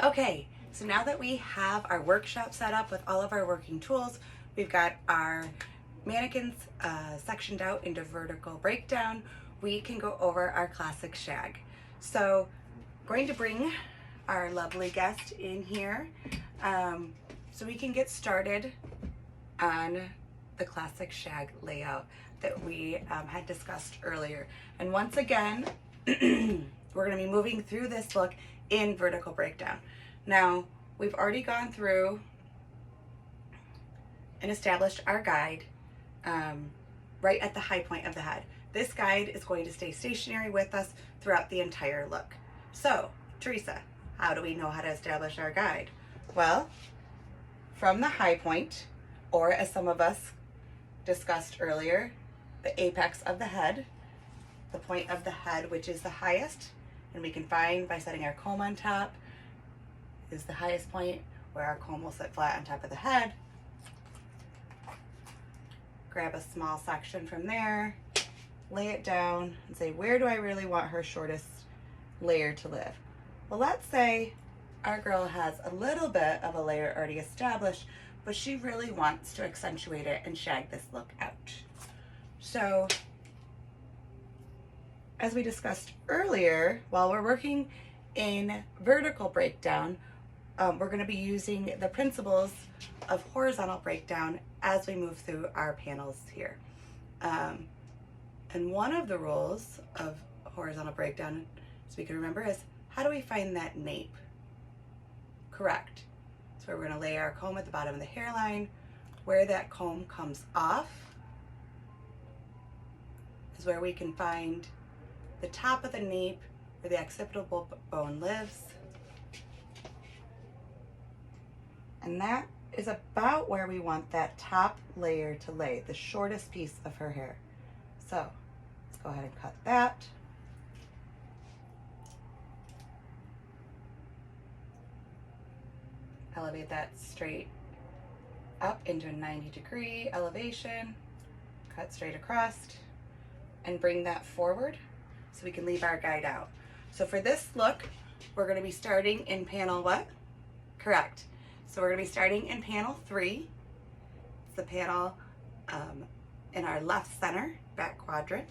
Okay, so now that we have our workshop set up with all of our working tools, we've got our mannequins sectioned out into vertical breakdown, we can go over our classic shag. So I'm going to bring our lovely guest in here so we can get started on the classic shag layout that we had discussed earlier. And once again, we're going to be moving through this book in vertical breakdown. Now, we've already gone through and established our guide right at the high point of the head. This guide is going to stay stationary with us throughout the entire look. So, Teresa, how do we know how to establish our guide? Well, from the high point, or as some of us discussed earlier, the apex of the head, the point of the head which is the highest, and we can find by setting our comb on top, is the highest point where our comb will sit flat on top of the head. Grab a small section from there, lay it down, and say, where do I really want her shortest layer to live? Well, let's say our girl has a little bit of a layer already established, but she really wants to accentuate it and shag this look out. So, as we discussed earlier, while we're working in vertical breakdown, we're going to be using the principles of horizontal breakdown as we move through our panels here. And one of the rules of horizontal breakdown, as we can remember, is how do we find that nape? Correct. So we're going to lay our comb at the bottom of the hairline. Where that comb comes off is where we can find the top of the nape where the occipital bone lives. And that is about where we want that top layer to lay, the shortest piece of her hair. So let's go ahead and cut that. Elevate that straight up into a 90-degree elevation, cut straight across, and bring that forward so we can leave our guide out. So for this look, we're going to be starting in panel what? Correct. So we're going to be starting in panel 3. It's the panel in our left center, back quadrant.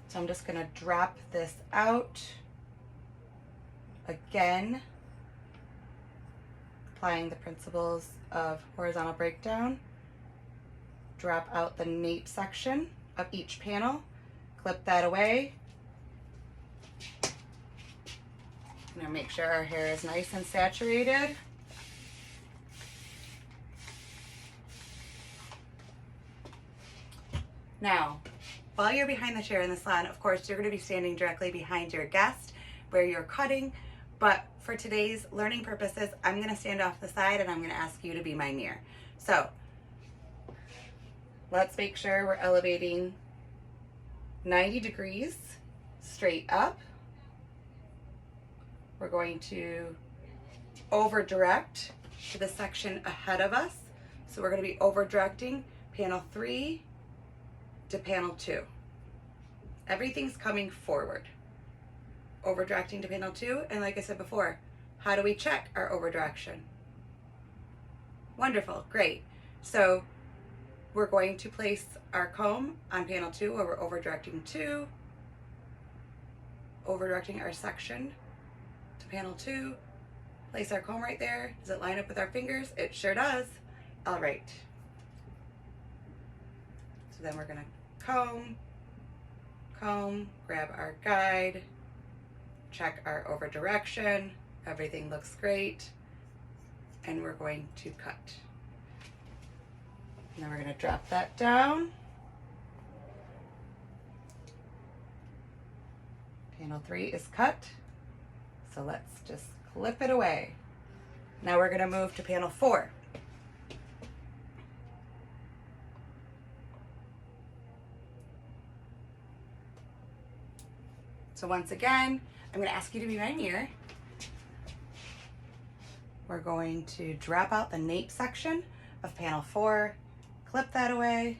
So I'm just going to drop this out again, applying the principles of horizontal breakdown. Drop out the nape section of each panel, clip that away. I'm gonna make sure our hair is nice and saturated. Now, while you're behind the chair in the salon, of course, you're gonna be standing directly behind your guest where you're cutting, but for today's learning purposes, I'm gonna stand off the side and I'm gonna ask you to be my mirror. So, let's make sure we're elevating 90 degrees straight up. We're going to over direct to the section ahead of us. So we're going to be over directing panel 3 to panel 2. Everything's coming forward. Over directing to panel 2, and like I said before, how do we check our over direction? Wonderful, great. So we're going to place our comb on panel 2 where we're over directing 2, over directing our section to panel 2, place our comb right there. Does it line up with our fingers? It sure does. All right. So then we're gonna comb, grab our guide, check our over direction. Everything looks great. And we're going to cut. Now we're gonna drop that down. Panel 3 is cut. So let's just clip it away. Now we're gonna move to panel 4. So once again, I'm gonna ask you to be my mirror. We're going to drop out the nape section of panel 4, clip that away,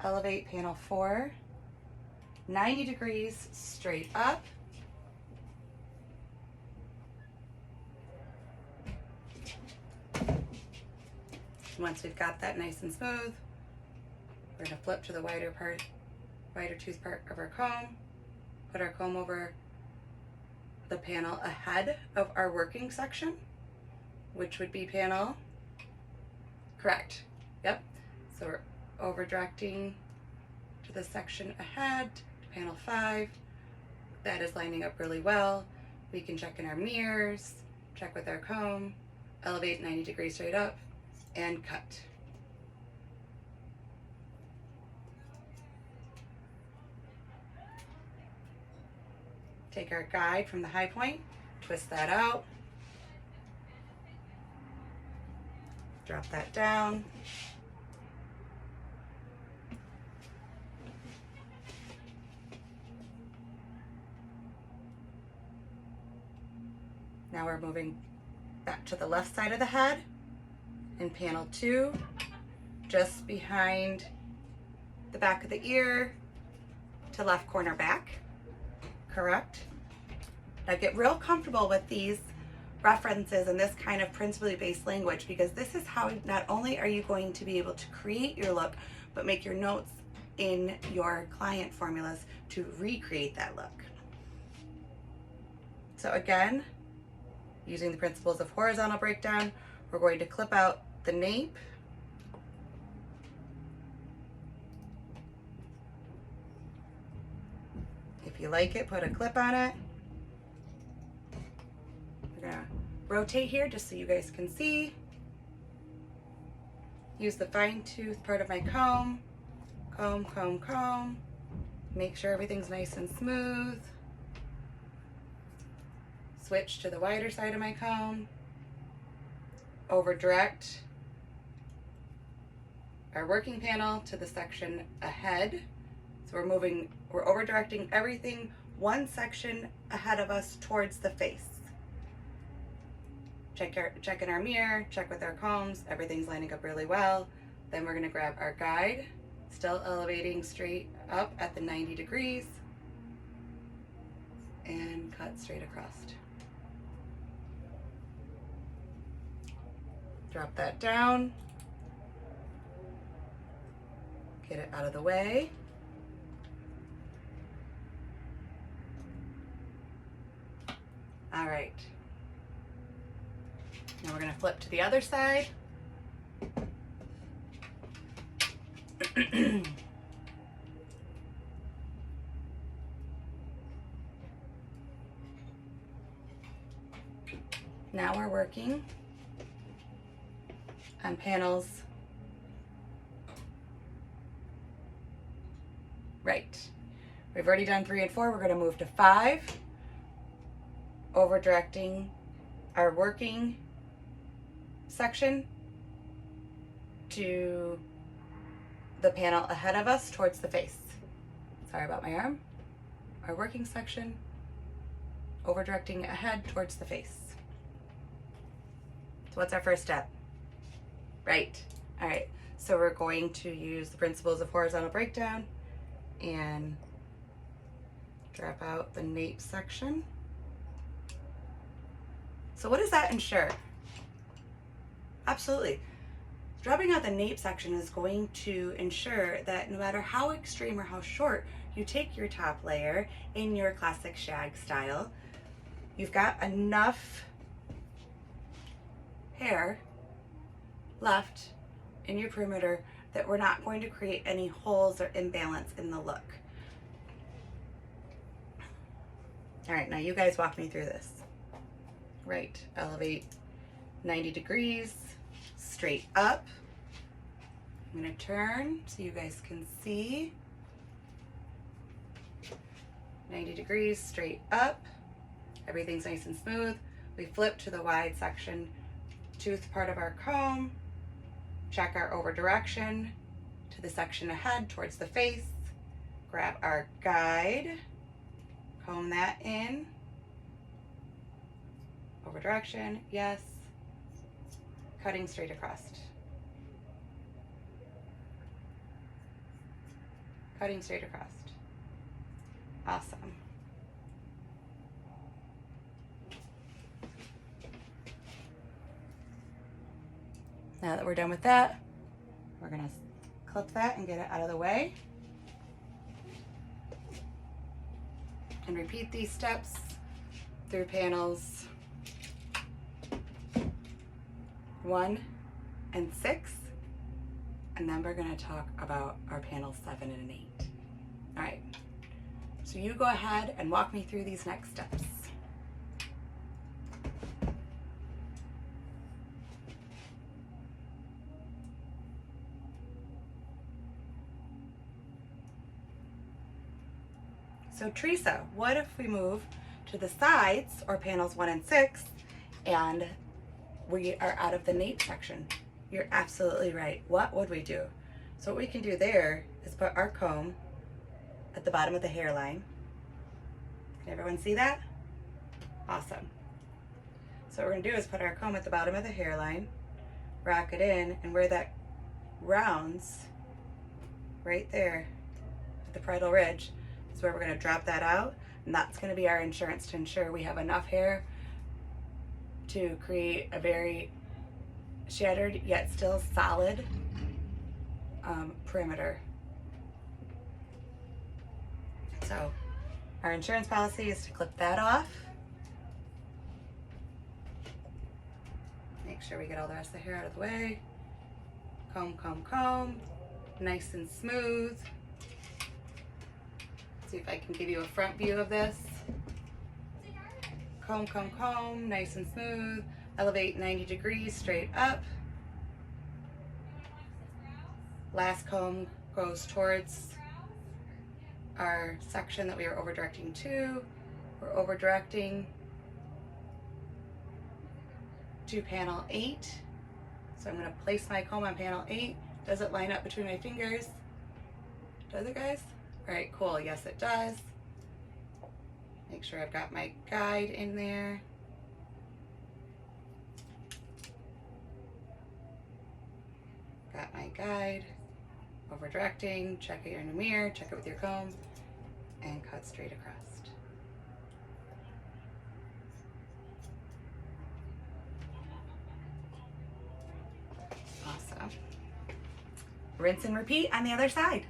elevate panel 4, 90 degrees straight up, Once we've got that nice and smooth, we're going to flip to the wider tooth part of our comb, put our comb over the panel ahead of our working section, which would be panel, correct, yep. So we're over directing to the section ahead, to panel 5. That is lining up really well. We can check in our mirrors, check with our comb, elevate 90 degrees straight up, and cut. Take our guide from the high point, twist that out, drop that down. Now we're moving back to the left side of the head in panel 2, just behind the back of the ear to left corner back, correct? Now get real comfortable with these references and this kind of principally based language, because this is how not only are you going to be able to create your look, but make your notes in your client formulas to recreate that look. So again, using the principles of horizontal breakdown, we're going to clip out the nape. If you like it, put a clip on it. We're gonna rotate here just so you guys can see. Use the fine tooth part of my comb. Comb, comb, comb. Make sure everything's nice and smooth. Switch to the wider side of my comb. Over direct our working panel to the section ahead. So we're over directing everything one section ahead of us towards the face. Check in our mirror, check with our combs, everything's lining up really well. Then we're gonna grab our guide, still elevating straight up at the 90 degrees, and cut straight across. Drop that down, get it out of the way. All right, now we're gonna flip to the other side. Now we're working on panels, right. We've already done 3 and 4. We're going to move to 5, over directing our working section to the panel ahead of us towards the face. Sorry about my arm. Our working section, over directing ahead towards the face. So what's our first step? Right. All right. So we're going to use the principles of horizontal breakdown and drop out the nape section. So what does that ensure? Absolutely. Dropping out the nape section is going to ensure that no matter how extreme or how short you take your top layer in your classic shag style, you've got enough hair left in your perimeter that we're not going to create any holes or imbalance in the look. All right, now you guys walk me through this. Right, elevate 90 degrees, straight up. I'm gonna turn so you guys can see. 90 degrees, straight up. Everything's nice and smooth. We flip to the wide section tooth part of our comb. Check our over direction to the section ahead towards the face. Grab our guide, comb that in. Over direction, yes. Cutting straight across. Cutting straight across. Awesome. Now that we're done with that, we're gonna clip that and get it out of the way. And repeat these steps through panels 1 and 6. And then we're gonna talk about our panels 7 and 8. All right, so you go ahead and walk me through these next steps. So Teresa, what if we move to the sides, or panels 1 and 6, and we are out of the nape section? You're absolutely right. What would we do? So what we can do there is put our comb at the bottom of the hairline. Can everyone see that? Awesome. So what we're gonna do is put our comb at the bottom of the hairline, rock it in, and where that rounds, right there at the parietal ridge, is where we're gonna drop that out, and that's gonna be our insurance to ensure we have enough hair to create a very shattered yet still solid perimeter. So our insurance policy is to clip that off. Make sure we get all the rest of the hair out of the way. Comb, comb, comb, nice and smooth. See if I can give you a front view of this. Comb, comb, comb, nice and smooth. Elevate 90 degrees straight up. Last comb goes towards our section that we are over directing to. We're over directing to panel 8. So I'm gonna place my comb on panel 8. Does it line up between my fingers? Does it, guys? All right, cool, yes it does. Make sure I've got my guide in there. Got my guide, over directing, check it in the mirror, check it with your comb, and cut straight across. Awesome. Rinse and repeat on the other side.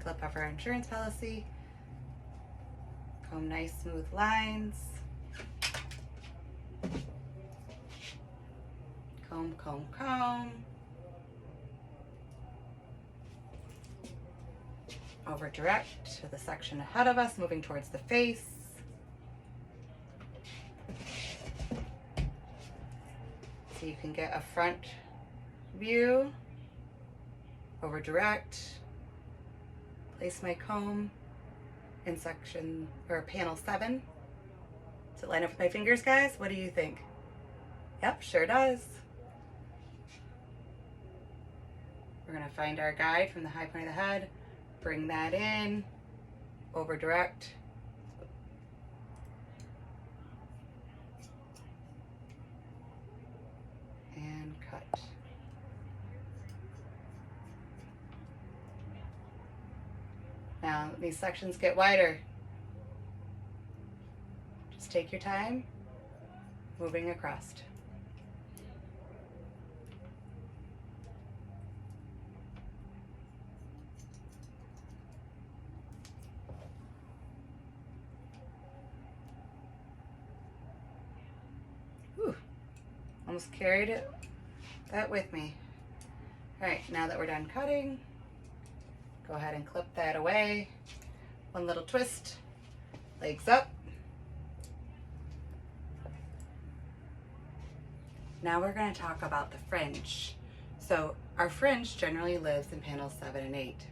Clip off our insurance policy. Comb nice smooth lines. Comb, comb, comb. Over direct to the section ahead of us, moving towards the face. So you can get a front view. Over direct. Place my comb in section or panel 7. Does it line up with my fingers, guys? What do you think? Yep, sure does. We're gonna find our guide from the high point of the head, bring that in, over direct. And cut. Now these sections get wider. Just take your time, moving across. Whew, almost carried that with me. All right, now that we're done cutting, go ahead and clip that away. One little twist, legs up. Now we're going to talk about the fringe. So our fringe generally lives in panels 7 and 8.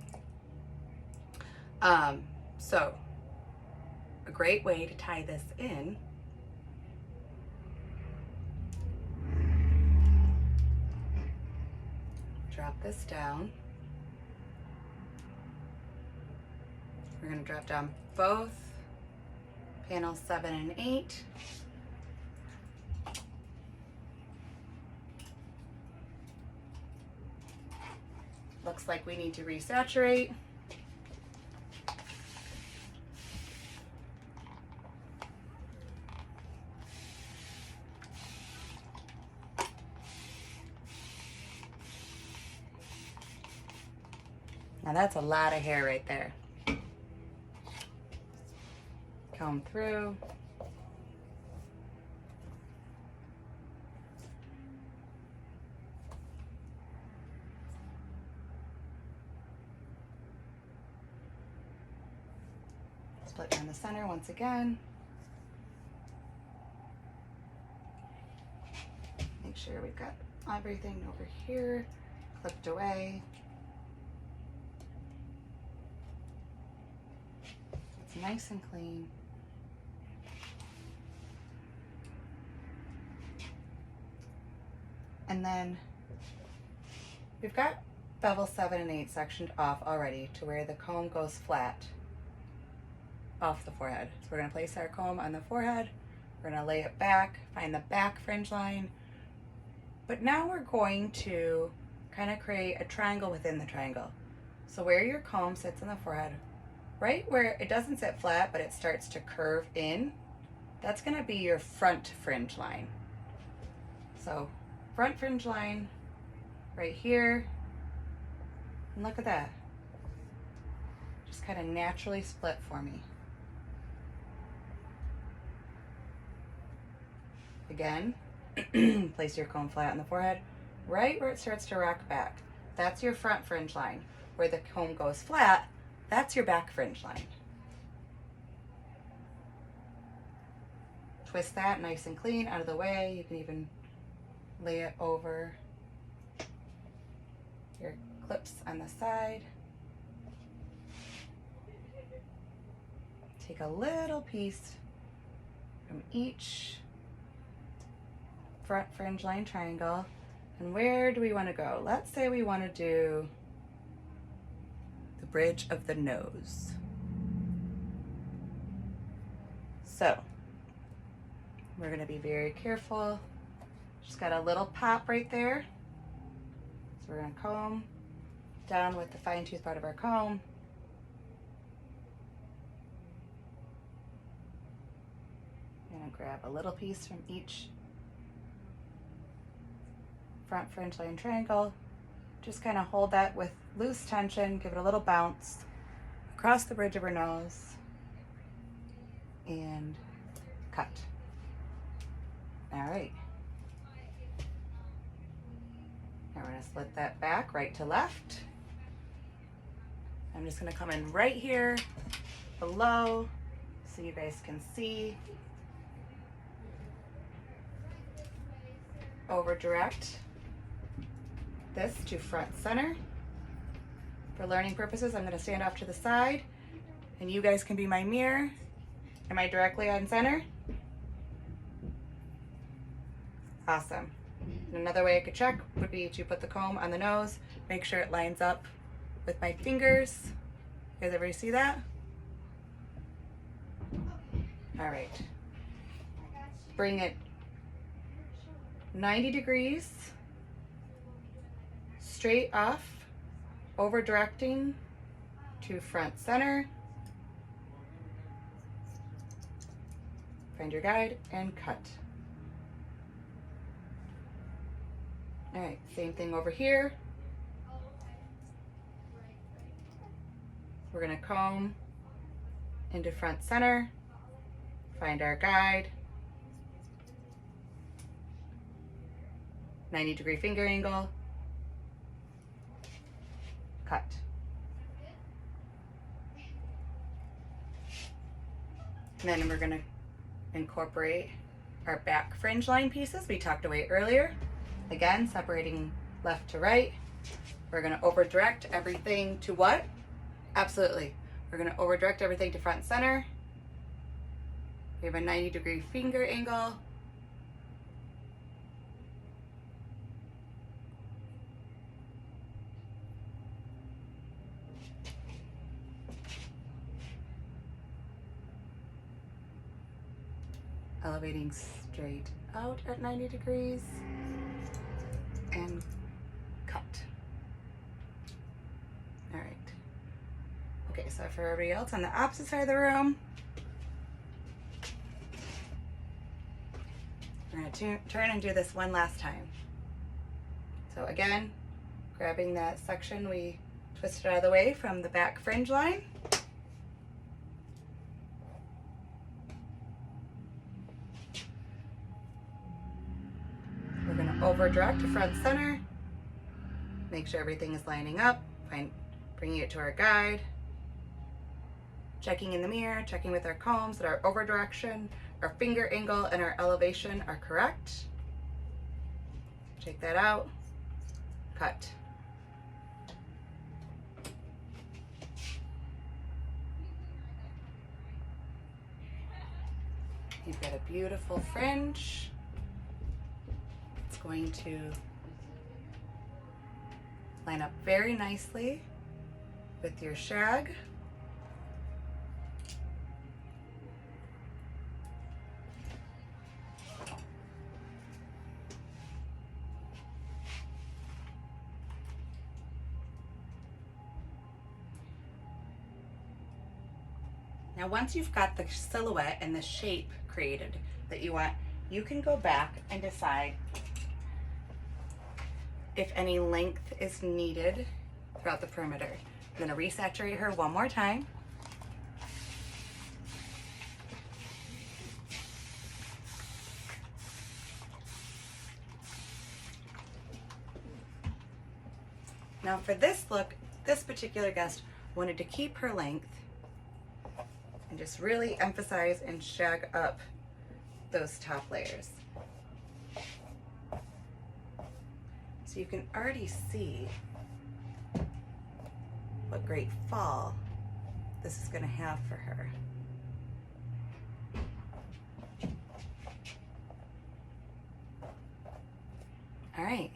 So a great way to tie this in drop this down. We're going to drop down both panels 7 and 8. Looks like we need to resaturate. Now that's a lot of hair right there. Comb through. Split down the center once again. Make sure we've got everything over here clipped away. It's nice and clean. And then we've got bevel 7 and 8 sectioned off already to where the comb goes flat off the forehead. So we're going to place our comb on the forehead. We're going to lay it back, find the back fringe line. But now we're going to kind of create a triangle within the triangle. So where your comb sits on the forehead, right where it doesn't sit flat, but it starts to curve in, that's going to be your front fringe line. So front fringe line right here. And look at that. Just kind of naturally split for me. Again, place your comb flat on the forehead, right where it starts to rock back. That's your front fringe line. Where the comb goes flat, that's your back fringe line. Twist that nice and clean out of the way. You can even lay it over your clips on the side. Take a little piece from each front fringe line triangle. And where do we want to go? Let's say we want to do the bridge of the nose. So we're going to be very careful. Just got a little pop right there. So we're going to comb down with the fine tooth part of our comb. I'm going to grab a little piece from each front fringe line triangle. Just kind of hold that with loose tension, give it a little bounce across the bridge of our nose and cut. All right. Now we're going to split that back right to left. I'm just going to come in right here below so you guys can see. Over direct this to front center. For learning purposes, I'm going to stand off to the side and you guys can be my mirror. Am I directly on center? Awesome. And another way I could check would be to put the comb on the nose, make sure it lines up with my fingers. You guys ever see that? All right. Bring it 90 degrees straight off, over directing to front center. Find your guide and cut. All right, same thing over here. We're gonna comb into front center, find our guide, 90-degree finger angle, cut. And then we're gonna incorporate our back fringe line pieces we tucked away earlier. Again, separating left to right. We're gonna over direct everything to what? Absolutely. We're gonna over direct everything to front center. We have a 90-degree finger angle. Elevating straight out at 90 degrees and cut. So for everybody else on the opposite side of the room, we're going to turn and do this one last time. So again, grabbing that section we twisted out of the way from the back fringe line. We're going to over direct to front center. Make sure everything is lining up. Bringing it to our guide. Checking in the mirror, checking with our combs that our over direction, our finger angle, and our elevation are correct. Check that out. Cut. You've got a beautiful fringe. It's going to line up very nicely with your shag. Now once you've got the silhouette and the shape created that you want, you can go back and decide if any length is needed throughout the perimeter. I'm going to resaturate her one more time. Now for this look, this particular guest wanted to keep her length and just really emphasize and shag up those top layers. So you can already see what great fall this is going to have for her. All right.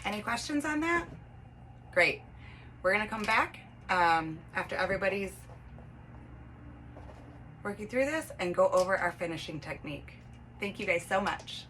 Any questions on that? Great. We're going to come back after everybody's working through this and go over our finishing technique. Thank you guys so much.